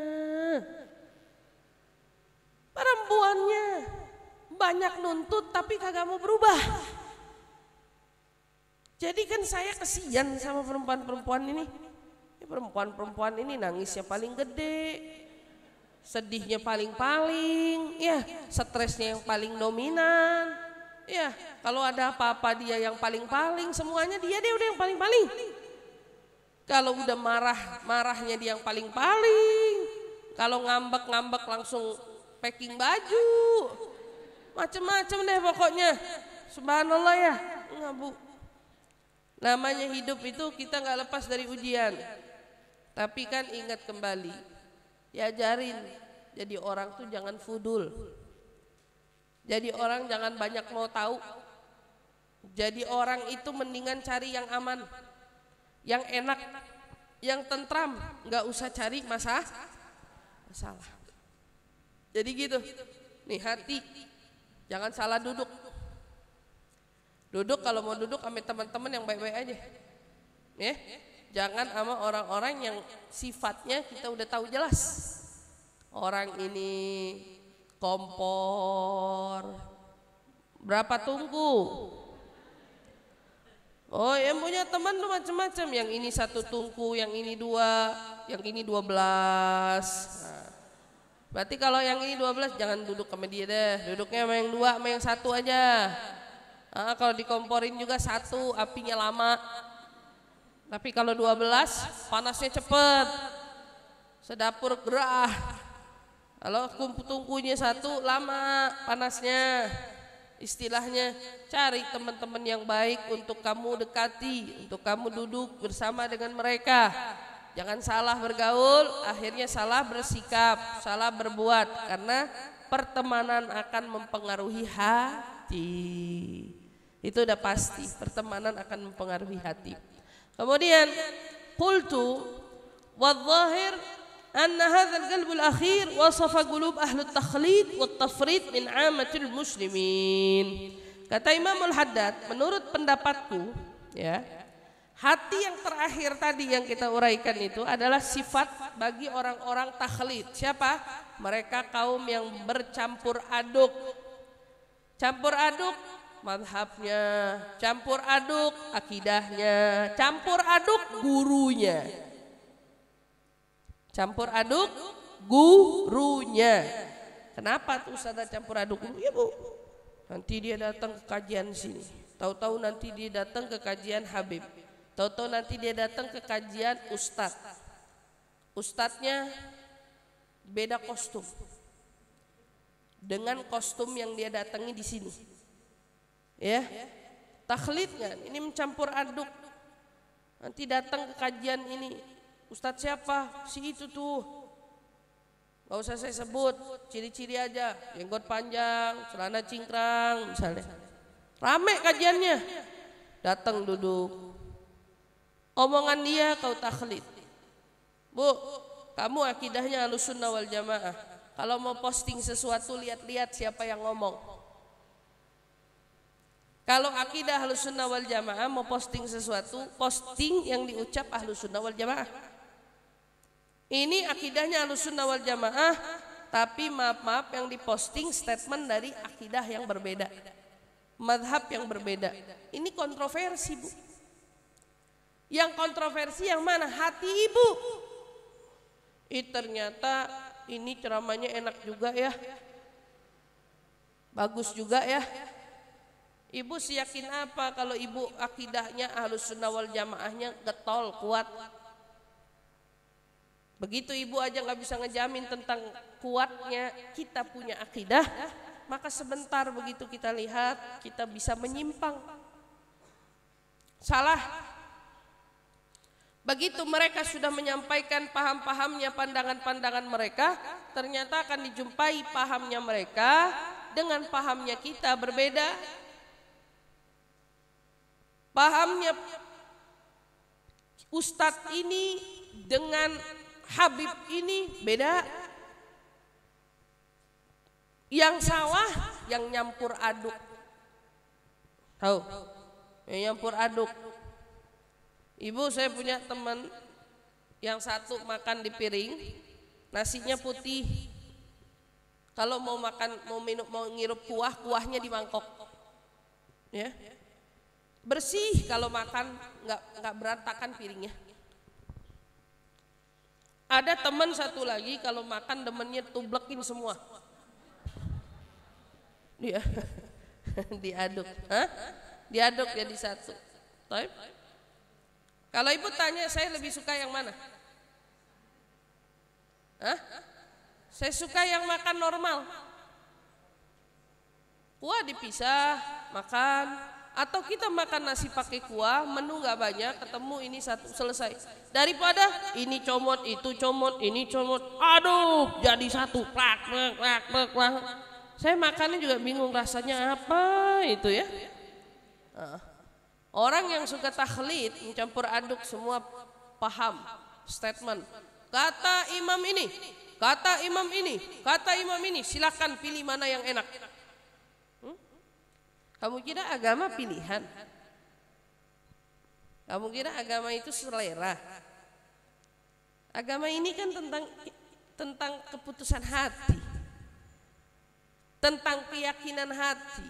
banyak nuntut tapi kagak mau berubah. Jadi kan saya kesian sama perempuan-perempuan ini. Perempuan-perempuan ini nangisnya paling gede, sedihnya paling-paling, ya, stresnya yang paling dominan. Ya, kalau ada apa-apa dia yang paling-paling, semuanya dia udah yang paling-paling. Kalau udah marahnya dia yang paling-paling. Kalau ngambek langsung packing baju. Macem-macem deh pokoknya. Subhanallah ya. Enggak Bu. Namanya hidup itu kita nggak lepas dari ujian. Tapi kan ingat kembali, diajarin jadi orang tuh jangan fudul. Jadi orang jangan banyak mau tahu. Jadi orang itu mendingan cari yang aman, yang enak, yang tentram, nggak usah cari masalah. Jadi gitu. Nih hati, jangan salah duduk. Duduk kalau mau duduk sama teman-teman yang baik-baik aja. Ya. Jangan sama orang-orang yang sifatnya kita udah tahu jelas. Orang ini kompor. Berapa tungku? Oh, yang punya teman tuh macam-macam. Yang ini satu tungku, yang ini dua, yang ini 12. Nah, berarti kalau yang ini 12 jangan duduk sama dia deh. Duduknya sama yang dua, sama yang satu aja. Nah, kalau dikomporin juga satu, apinya lama. Tapi kalau 12 panasnya cepet, sedapur gerah. Kalau tungkunya satu lama panasnya. Istilahnya cari teman-teman yang baik untuk kamu dekati, untuk kamu duduk bersama dengan mereka. Jangan salah bergaul, akhirnya salah bersikap, salah berbuat, karena pertemanan akan mempengaruhi hati. Itu udah pasti, pertemanan akan mempengaruhi hati. Kemudian qultu wadh-dhahir anna hadzal qalbul akhir wasafa qulub ahli at-takhlid wat-tafrid min 'ammatil muslimin. Kata Imamul Haddad, menurut pendapatku ya, hati yang terakhir tadi yang kita uraikan itu adalah sifat bagi orang-orang takhlid. Siapa? Mereka kaum yang bercampur aduk. Campur aduk madhabnya, campur aduk akidahnya, campur aduk gurunya, campur aduk gurunya. Kenapa tuh Ustazah campur aduk guru? Ya Bu, nanti dia datang ke kajian sini, tahu-tahu nanti dia datang ke kajian Habib, Tahu-tahu nanti dia datang ke kajian Ustadznya beda kostum dengan kostum yang dia datangi di sini. Ya, takhlid kan? Ini mencampur aduk. Nanti datang ke kajian ini, Ustadz siapa? Si itu tuh. Gak usah saya sebut, ciri-ciri aja. Jenggot panjang, celana cingkrang misalnya. Rame kajiannya. Datang duduk. Omongan dia kau takhlid. Bu, kamu akidahnya Ahlussunnah wal Jamaah. Kalau mau posting sesuatu lihat-lihat siapa yang ngomong. Kalau akidah Ahlussunnah wal Jamaah mau posting sesuatu, posting yang diucap Ahlussunnah wal Jamaah. Ini akidahnya Ahlussunnah wal Jamaah, tapi maaf yang diposting statement dari akidah yang berbeda, madhab yang berbeda. Ini kontroversi, Bu. Yang kontroversi yang mana? Hati ibu. Ternyata ini ceramahnya enak juga ya, bagus juga ya. Ibu siyakin apa kalau ibu akidahnya Ahlussunnah wal Jamaahnya getol kuat? Begitu ibu aja nggak bisa ngejamin tentang kuatnya kita punya akidah, maka sebentar begitu kita lihat kita bisa menyimpang, salah. Begitu mereka sudah menyampaikan paham-pahamnya, pandangan-pandangan mereka, ternyata akan dijumpai pahamnya mereka dengan pahamnya kita berbeda. Pahamnya Ustadz ini dengan Habib ini beda. Yang sawah, yang nyampur aduk. Tahu? Yang nyampur aduk. Ibu, saya punya teman yang satu makan di piring, nasinya putih. Kalau mau makan, mau minum, mau ngirup kuah, kuahnya di mangkok. Ya. Bersih kalau makan, nggak berantakan piringnya. Ada teman satu lagi kalau makan demennya tublekin semua. Dia diaduk, diaduk jadi satu. Taib? Kalau ibu tanya saya lebih suka yang mana? Saya suka yang makan normal. Kuah dipisah, makan. Atau kita makan nasi pakai kuah, menu gak banyak, ketemu ini satu selesai. Daripada ini comot, itu comot, ini comot, aduh jadi satu. Saya makannya juga bingung rasanya apa itu ya. Orang yang suka takhlid, mencampur aduk semua paham, statement. Kata imam ini, kata imam ini, kata imam ini, silakan pilih mana yang enak. Kamu kira agama pilihan? Kamu kira agama itu selera? Agama ini kan tentang keputusan hati, tentang keyakinan hati.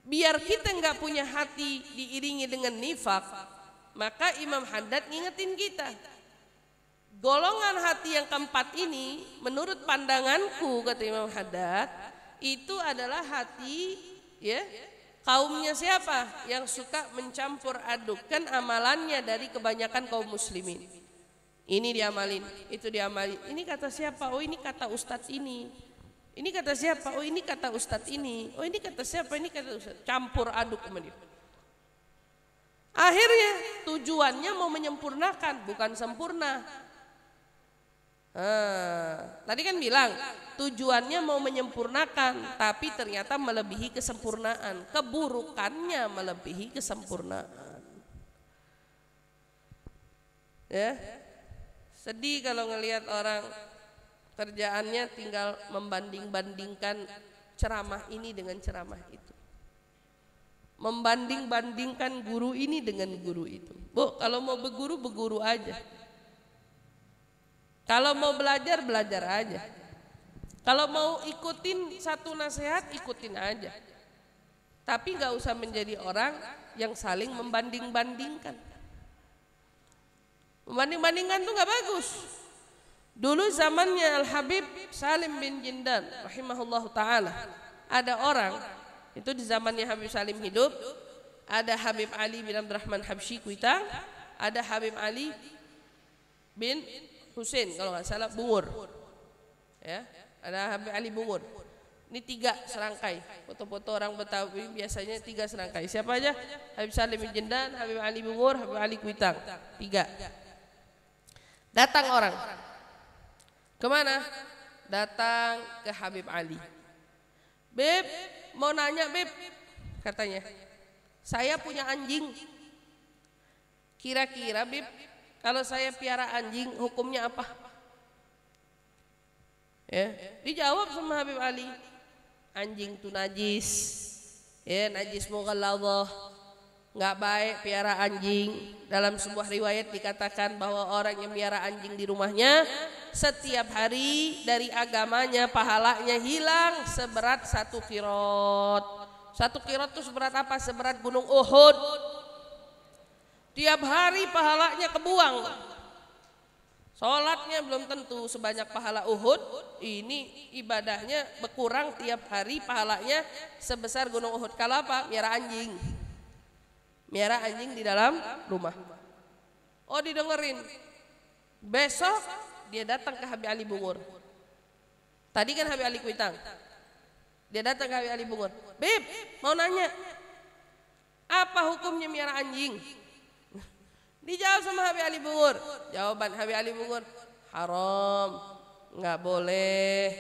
Biar kita nggak punya hati diiringi dengan nifak, maka Imam Haddad ngingetin kita. Golongan hati yang keempat ini, menurut pandanganku, kata Imam Haddad, itu adalah hati ya kaumnya siapa? Yang suka mencampur adukkan amalannya dari kebanyakan kaum muslimin. Ini diamalin, itu diamalin. Ini kata siapa? Oh ini kata ustadz ini. Ini kata siapa? Oh ini kata ustadz ini. Oh ini kata siapa? Ini kata ustadz. Campur aduk kemudian. Akhirnya tujuannya mau menyempurnakan, bukan sempurna. Tadi kan bilang tujuannya mau menyempurnakan, tapi ternyata melebihi kesempurnaan. Keburukannya melebihi kesempurnaan. Ya, sedih kalau ngelihat orang kerjaannya tinggal membanding-bandingkan ceramah ini dengan ceramah itu, membanding-bandingkan guru ini dengan guru itu. Bu, kalau mau berguru aja. Kalau mau belajar aja. Kalau mau ikutin satu nasihat, ikutin aja. Tapi gak usah menjadi orang yang saling membanding-bandingkan. Membanding-bandingkan itu gak bagus. Dulu zamannya Al-Habib Salim bin Jindan rahimahullahu ta'ala, ada orang, itu di zamannya Habib Salim hidup, Ada Habib Ali bin Abdurrahman Habsyi Kuitang, ada Habib Ali bin Husain kalau nggak salah Bungur. Ya, ada Habib Ali Bungur. Ini 3 serangkai. Foto-foto orang Betawi biasanya 3 serangkai. Siapa aja? Habib Salim bin Jindan, Habib Ali Bungur, Habib Ali Kuitang. 3. Datang orang. Kemana? Datang ke Habib Ali. Beb, mau nanya Beb, katanya. Saya punya anjing. Kira-kira Beb, kalau saya piara anjing hukumnya apa? Ya, dijawab sama Habib Ali. Anjing itu najis. Ya, najis mughalladhah. Enggak baik piara anjing. Dalam sebuah riwayat dikatakan bahwa orang yang piara anjing di rumahnya setiap hari dari agamanya pahalanya hilang seberat 1 qirot. 1 qirot itu seberat apa? Seberat gunung Uhud. Tiap hari pahalanya kebuang. Sholatnya belum tentu sebanyak pahala Uhud. Ini ibadahnya berkurang tiap hari pahalanya sebesar gunung Uhud. Kalau apa? Miara anjing. Miara anjing di dalam rumah. Oh, didengerin. Besok dia datang ke Habib Ali Bungur. Tadi kan Habib Ali Kuitang. Dia datang ke Habib Ali Bungur. Beb, mau nanya, apa hukumnya miara anjing? Dijawab sama Habib Ali Bungur. Jawaban Habib Ali Bungur, haram, nggak boleh,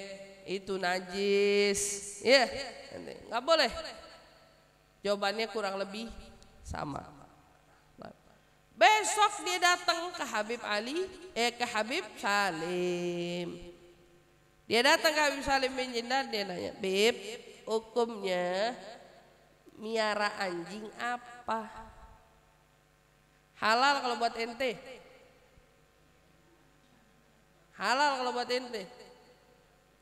itu najis. Ya, nggak boleh. Jawabannya kurang lebih sama. Besok dia datang ke Habib Ali, ke Habib Salim. Dia datang ke Habib Salim bin Jindan, dia nanya, Beb, hukumnya miara anjing apa? Halal kalau buat ente? Halal kalau buat ente?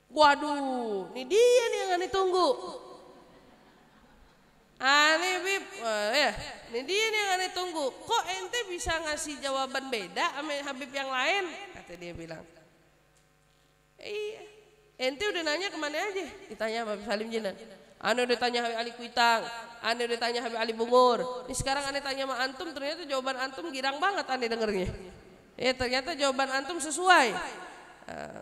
Waduh, ini dia nih yang aneh tunggu. Aneh Beb, ya, ini dia nih yang aneh tunggu. Kok ente bisa ngasih jawaban beda sama Habib yang lain? Kata dia bilang. Iya, ente udah nanya kemana aja? Ditanya Habib Salim Jindan. Ane udah tanya Habib Ali Kuitang, ane udah tanya Habib Ali Bungur. Ini sekarang ane tanya sama antum, ternyata jawaban antum girang banget ane dengernya. Ya ternyata jawaban antum sesuai.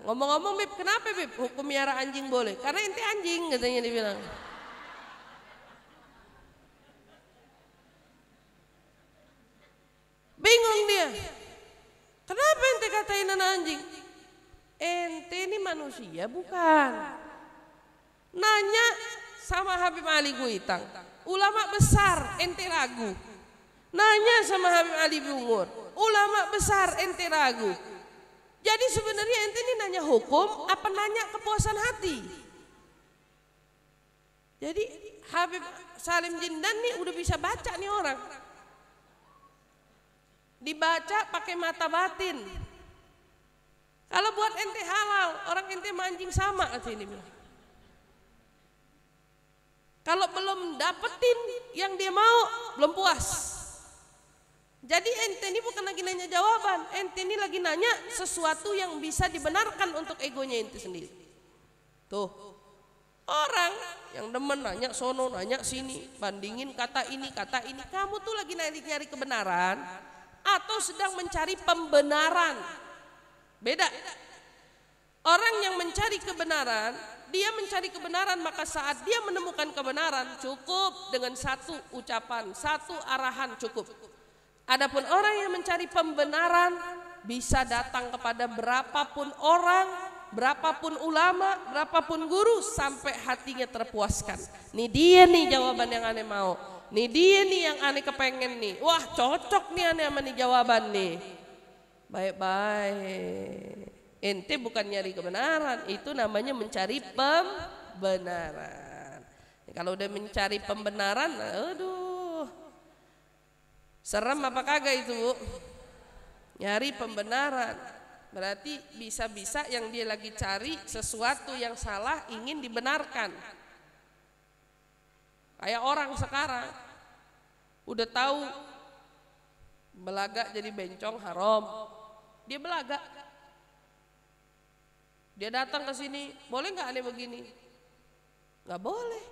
Ngomong-ngomong Beb, kenapa Beb hukum miara anjing boleh? Karena ente anjing katanya dibilang. Bingung dia. Kenapa ente katain anak anjing? Ente ini manusia bukan? Nanya sama Habib Ali Kuitang, ulama besar ente ragu. Nanya sama Habib Ali Bungur, ulama besar ente ragu. Jadi sebenarnya ente ini nanya hukum apa nanya kepuasan hati? Jadi Habib Salim Jindan nih udah bisa baca nih orang. Dibaca pakai mata batin. Kalau buat ente halal, orang ente mancing sama aja ini bilang. Kalau belum dapetin yang dia mau, belum puas. Jadi ente ini bukan lagi nanya jawaban, ente ini lagi nanya sesuatu yang bisa dibenarkan untuk egonya ente sendiri. Tuh, orang yang demen nanya sono, nanya sini, bandingin kata ini, kamu tuh lagi nyari kebenaran atau sedang mencari pembenaran. Beda. Orang yang mencari kebenaran, dia mencari kebenaran, maka saat dia menemukan kebenaran cukup dengan satu ucapan, satu arahan cukup. Adapun orang yang mencari pembenaran bisa datang kepada berapapun orang, berapapun ulama, berapapun guru sampai hatinya terpuaskan. Nih dia nih jawaban yang aneh mau. Nih dia nih yang aneh kepengen nih. Wah cocok nih aneh sama nih jawaban nih. Baik-baik. Ente bukan nyari kebenaran, itu namanya mencari pembenaran. Kalau udah mencari pembenaran, aduh, serem apa kagak itu Bu? Nyari pembenaran, berarti bisa-bisa yang dia lagi cari sesuatu yang salah ingin dibenarkan. Kayak orang sekarang udah tahu belaga jadi bencong haram, dia belaga. Dia datang ke sini, boleh nggak aneh begini? Nggak boleh.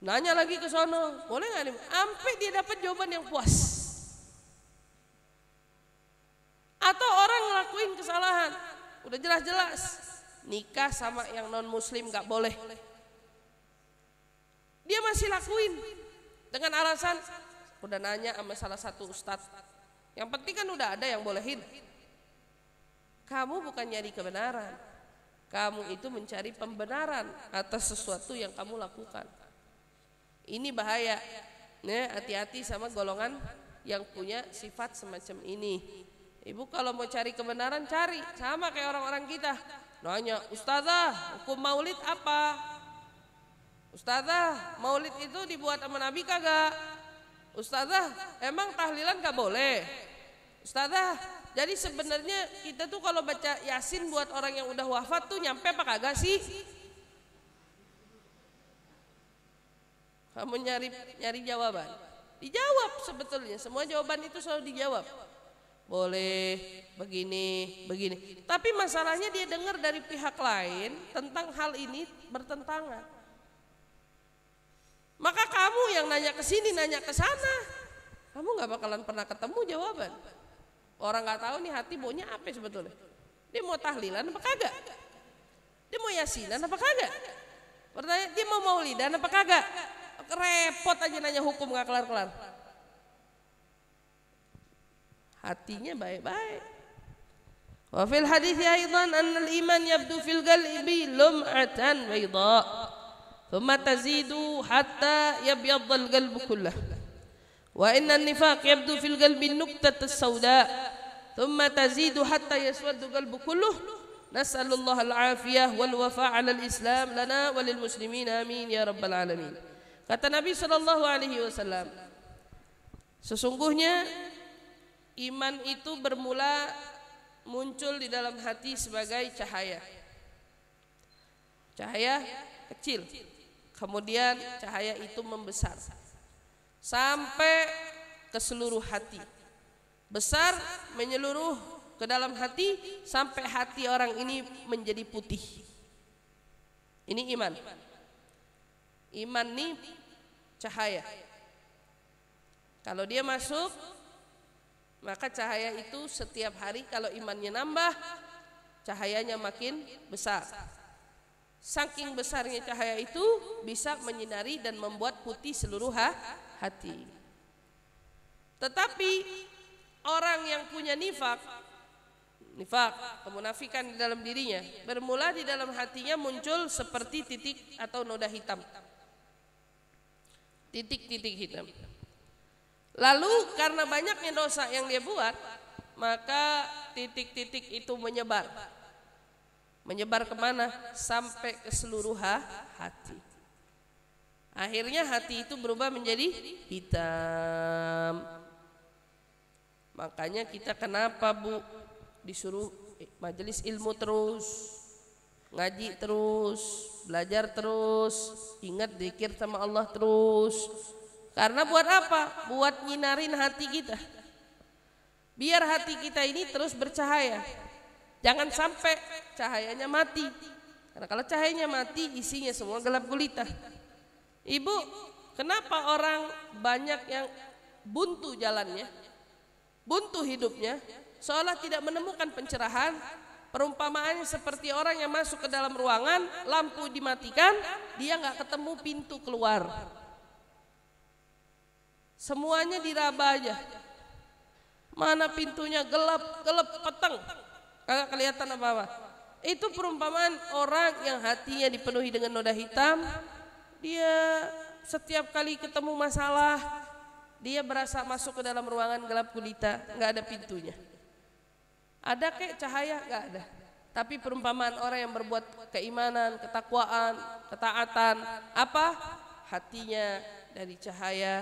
Nanya lagi ke sono, boleh nggak nih? Sampai dia dapat jawaban yang puas. Atau orang ngelakuin kesalahan, udah jelas-jelas nikah sama yang non muslim nggak boleh, dia masih lakuin dengan alasan udah nanya sama salah satu ustadz. Yang penting kan udah ada yang bolehin. Kamu bukan nyari kebenaran, kamu itu mencari pembenaran atas sesuatu yang kamu lakukan. Ini bahaya. Hati-hati sama golongan yang punya sifat semacam ini. Ibu kalau mau cari kebenaran, cari sama kayak orang-orang kita. Nanya, ustazah, hukum maulid apa? Ustazah, maulid itu dibuat sama Nabi kagak? Ustazah, emang tahlilan gak boleh? Ustazah, jadi sebenarnya kita tuh kalau baca Yasin buat orang yang udah wafat tuh nyampe apa kagak sih? Kamu nyari jawaban. Dijawab sebetulnya, semua jawaban itu selalu dijawab. Boleh, begini. Tapi masalahnya dia dengar dari pihak lain tentang hal ini bertentangan. Maka kamu yang nanya ke sini, nanya ke sana, kamu nggak bakalan pernah ketemu jawaban. Orang nggak tahu nih hati maunya apa sebetulnya. Dia mau tahlilan apa kagak? Dia mau yasinan apa kagak? Pertanyaan, dia mau maulidan apa kagak? Repot aja nanya hukum nggak kelar-kelar. Hatinya baik-baik. Wa fil hadits aidan anna al-iman yabdu fil qalbi lum'atan bayda thumma tazidu hatta yabyadda al-qalbu kullah wa inna an-nifaq yabdu fil qalbi nuqtatan sawda thumma tazidu hatta yaswaddu qalbu kulluh nas'alullah al-afiyah wal wafa' 'ala al-islam lana wa lil muslimin amin ya rabbal alamin. Kata Nabi sallallahu alaihi wasallam, sesungguhnya iman itu bermula muncul di dalam hati sebagai cahaya. Cahaya kecil. Kemudian cahaya itu membesar sampai ke seluruh hati. Besar menyeluruh ke dalam hati sampai hati orang ini menjadi putih. Ini iman. Iman ini cahaya. Kalau dia masuk, maka cahaya itu setiap hari kalau imannya nambah, cahayanya makin besar. Saking besarnya cahaya itu bisa menyinari dan membuat putih seluruh hati. Tetapi orang yang punya nifak, kemunafikan di dalam dirinya, bermula di dalam hatinya muncul seperti titik atau noda hitam. Titik-titik hitam. Lalu karena banyaknya dosa yang dia buat, maka titik-titik itu menyebar. Menyebar kemana? Sampai ke seluruh hati. Akhirnya hati itu berubah menjadi hitam. Makanya kita kenapa Bu disuruh majelis ilmu terus, ngaji terus, belajar terus, ingat zikir sama Allah terus. Karena buat apa? Buat nyinarin hati kita. Biar hati kita ini terus bercahaya. Jangan sampai cahayanya mati. Karena kalau cahayanya mati, isinya semua gelap gulita. Ibu, kenapa orang banyak yang buntu jalannya, buntu hidupnya, seolah tidak menemukan pencerahan? Perumpamaannya seperti orang yang masuk ke dalam ruangan, lampu dimatikan, dia nggak ketemu pintu keluar. Semuanya diraba aja. Mana pintunya gelap peteng, kagak kelihatan apa-apa. Itu perumpamaan orang yang hatinya dipenuhi dengan noda hitam. Dia setiap kali ketemu masalah, dia berasa masuk ke dalam ruangan gelap gulita, nggak ada pintunya. Ada kayak cahaya? Nggak ada. Tapi perumpamaan orang yang berbuat keimanan, ketakwaan, ketaatan, apa? Hatinya dari cahaya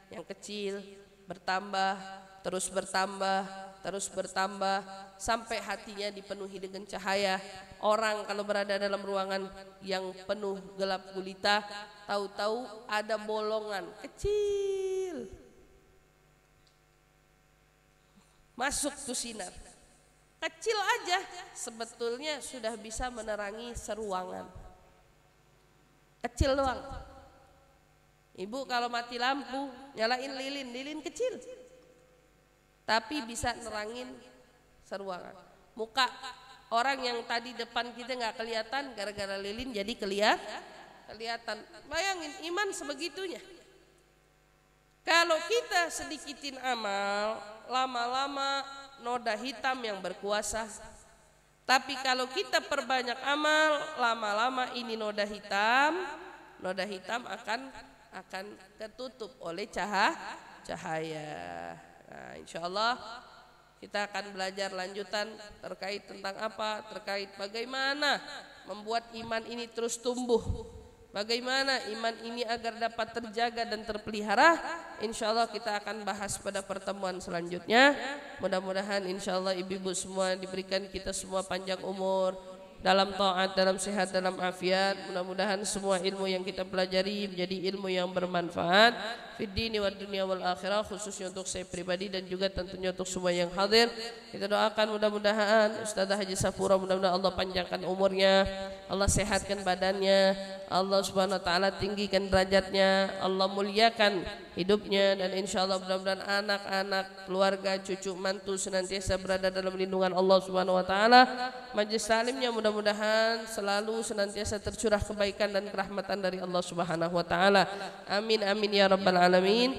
yang kecil bertambah, terus bertambah, terus bertambah, sampai hatinya dipenuhi dengan cahaya. Orang kalau berada dalam ruangan yang penuh gelap gulita, tahu-tahu ada bolongan kecil, masuk tuh sinar. Kecil aja sebetulnya sudah bisa menerangi seruangan. Kecil doang. Ibu kalau mati lampu nyalain lilin kecil, tapi bisa nerangin seruangan. Muka orang yang tadi depan kita nggak kelihatan, gara-gara lilin jadi kelihatan. Bayangin iman sebegitunya. Kalau kita sedikitin amal, lama-lama noda hitam yang berkuasa. Tapi kalau kita perbanyak amal, lama-lama ini noda hitam akan ketutup oleh cahaya. Nah, insya Allah kita akan belajar lanjutan terkait tentang apa? Terkait bagaimana membuat iman ini terus tumbuh. Bagaimana iman ini agar dapat terjaga dan terpelihara. Insya Allah kita akan bahas pada pertemuan selanjutnya. Mudah-mudahan insya Allah ibu-ibu semua diberikan kita semua panjang umur, dalam taat, dalam sehat, dalam afiat. Mudah-mudahan semua ilmu yang kita pelajari menjadi ilmu yang bermanfaat fid dini wad dunya wal akhirah, khususnya untuk saya pribadi dan juga tentunya untuk semua yang hadir. Kita doakan mudah-mudahan Ustazah Haji Safura, mudah-mudahan Allah panjangkan umurnya, Allah sehatkan badannya, Allah Subhanahu wa taala tinggikan derajatnya, Allah muliakan hidupnya, dan insya Allah mudah-mudahan anak-anak, keluarga, cucu, mantu senantiasa berada dalam lindungan Allah Subhanahu wa taala. Majelis taklimnya mudah-mudahan selalu senantiasa tercurah kebaikan dan kerahmatan dari Allah Subhanahu wa taala. Amin amin ya rabbal alamin.